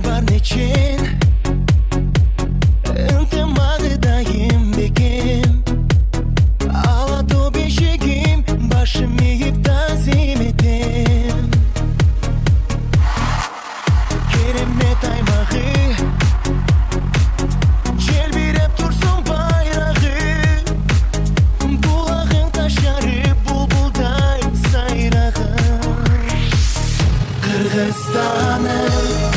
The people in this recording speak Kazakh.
бар нечен ынтымағы дайым бекем алатау бешегім башым иіп тазим етем керемет аймағы желбіреп тұрсын байрағы бұлағын ташарып бұлбұлдай сайрағы Қырғызстаным